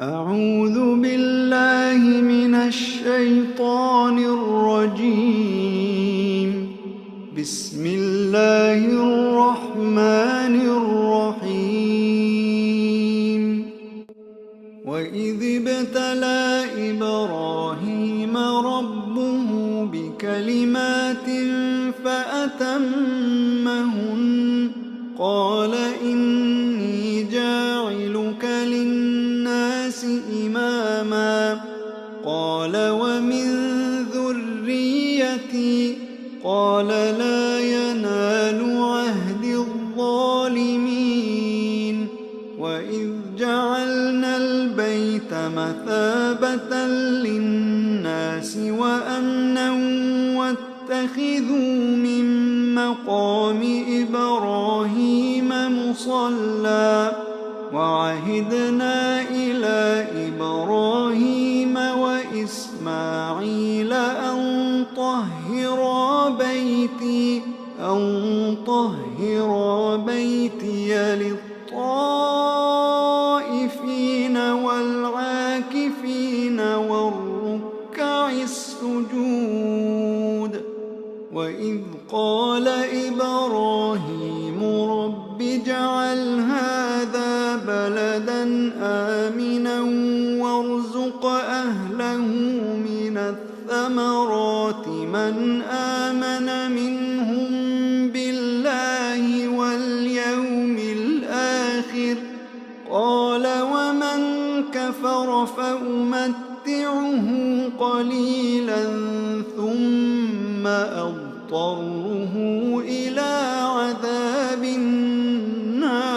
أعوذ بالله من الشيطان الرجيم. بسم الله الرحمن الرحيم. وإذ ابتلى إبراهيم ربه بكلمات فأتمهن قال إني جاعلك للناس إماما قال ومن ذريتي قال لا ينال عهد الظالمين. وإذ جعلنا البيت مثابة للناس وأمنا واتخذوا من مقام إبراهيم مصلى وعهدنا إلى إبراهيم وإسماعيل أن طهرا بيتي للطائفين والعاكفين والركع السجود. وإذ قال إبراهيم رب اجعل هذا بلدا آمنا وارزق أهله من الثمرات من آمن منهم بالله واليوم الآخر قال ومن كفر فأمتعه قليلا ثم أضطره إلى عذاب النار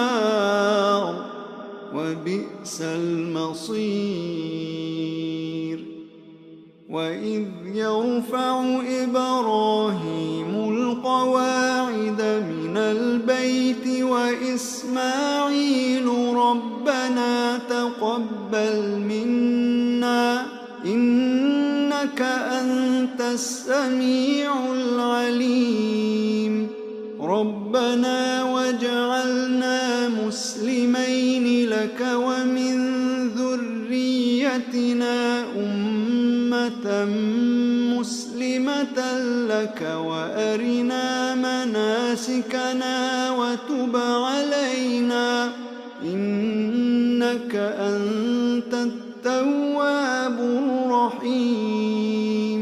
وبئس المصير. وإذ يرفع إبراهيم القواعد من البيت وإسماعيل ربنا تقبل منا إنك أنت السميع العليم. ربنا واجعلنا مسلمين لك ومن ذريتنا أمة مسلمة لك وأرنا مناسكنا وتب علينا إنك أنت التواب الرحيم.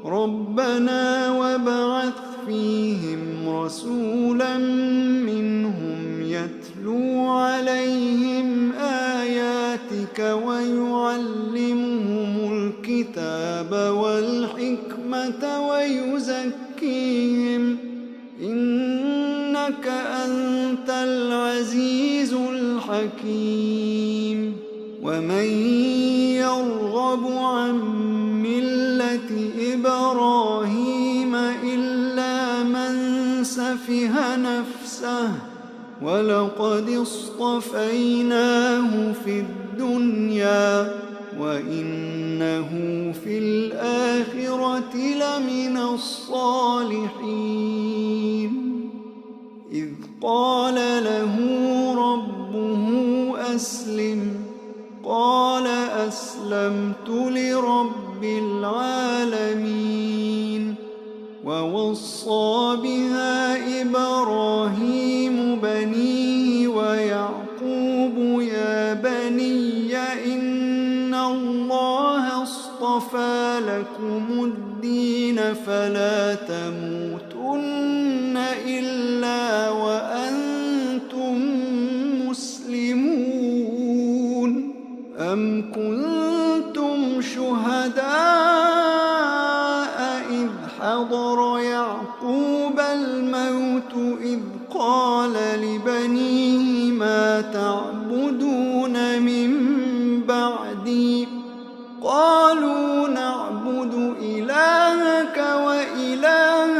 ربنا وابعث فيهم رسولا منهم يتلو عليهم آياتك ويعلمهم الكتاب والحكمة ويزكيهم إنك أنت العزيز الحكيم. ومن يرغب عن ملة إبراهيم إلا من سفه نفسه ولقد اصطفيناه في الدنيا وإنه في الآخرة لمن الصالحين. إذ قال له ربه أسلم قال أسلمت لرب العالمين. ووصى بها إبراهيم بنيه ويعقوب يا بني إن الله اصطفى لكم الدين فلا تموتن إلا وأنتم مسلمون. أم كنتم شهداء إذ حضر يعقوب الموت إذ قال لبنيه ما تعبدون من بعدي قالوا نعبد إلهك وإله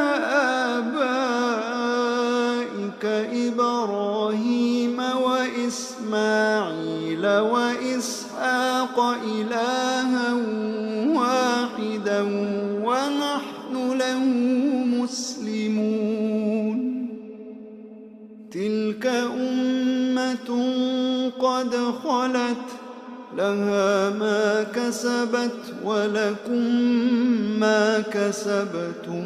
آبائك إبراهيم وإسماعيل وإسحاق إلها واحدا ونحن له مسلمون. تلك أمة قد خلت لها ما كسبت ولكم ما كسبتم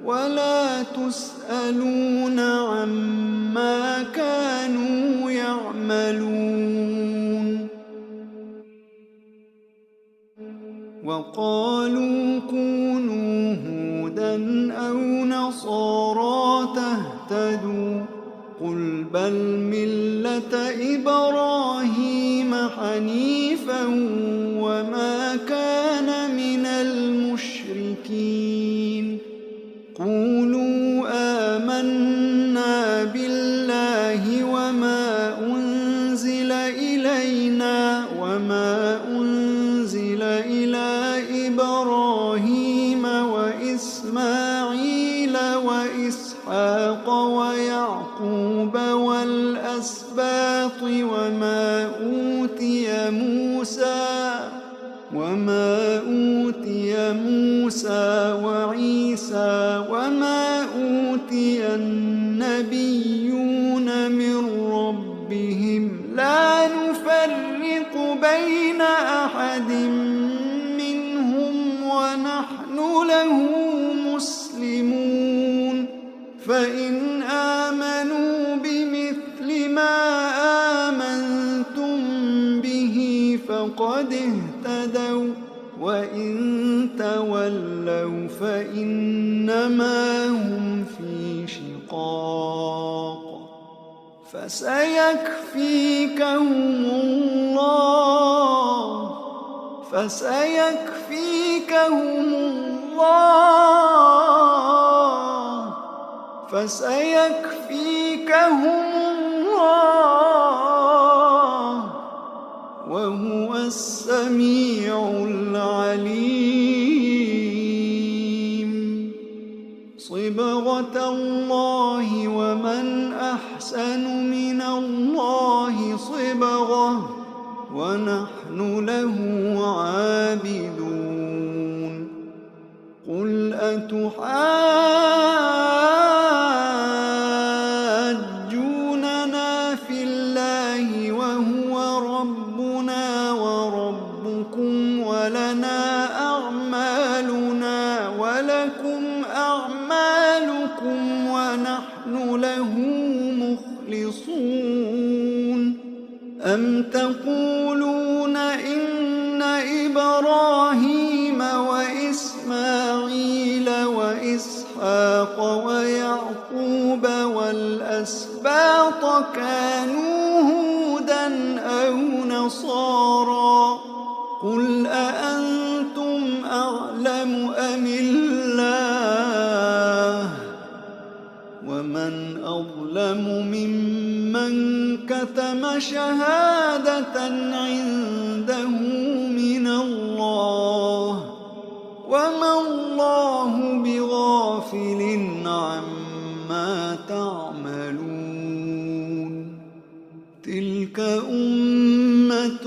ولا تسألون عما كانوا يعملون. وقالوا كونوا هودا أو نصارى تهتدوا قل بل ملة إبراهيم حنيفا وما كان من المشركين. قولوا آمنا بالله وما أنزل إلينا وما أنزل إلى إبراهيم وإسماعيل وإسحاق ويعقوب والأسباط وما أوتي موسى وعيسى وما أوتي النبيون من ربهم لا نفرق بين أحد منهم ونحن له مسلمون. فإن آمنوا بمثل ما آمنتم به فقد اهتدوا وإن تولوا فإنما هم في شقاق فسيكفيكهم الله وهو السميع العليم. صبغة الله ومن أحسن من الله صبغة ونحن له عابدون. قل أتحاجوننا في الله وهو ربنا وربكم ولنا أعمالنا ولكم أعمالكم ونحن له مخلصون. أم تقولون إن إبراهيم وإسماعيل وإسحاق ويعقوب والأسباط كانوا هودا أو نصارى قل أأنتم أعلم أم الله ومن أظلم ممن كتم شهادة عنده من الله وما الله بغافل عما تعملون. تلك أمة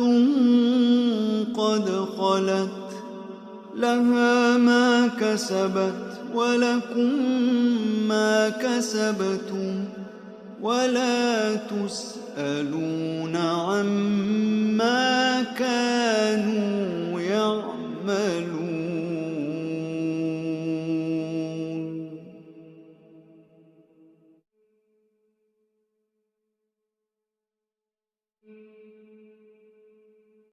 قد خلت لها ما كسبت ولكم ما كسبتم ولا تسألون عما كانوا يعملون.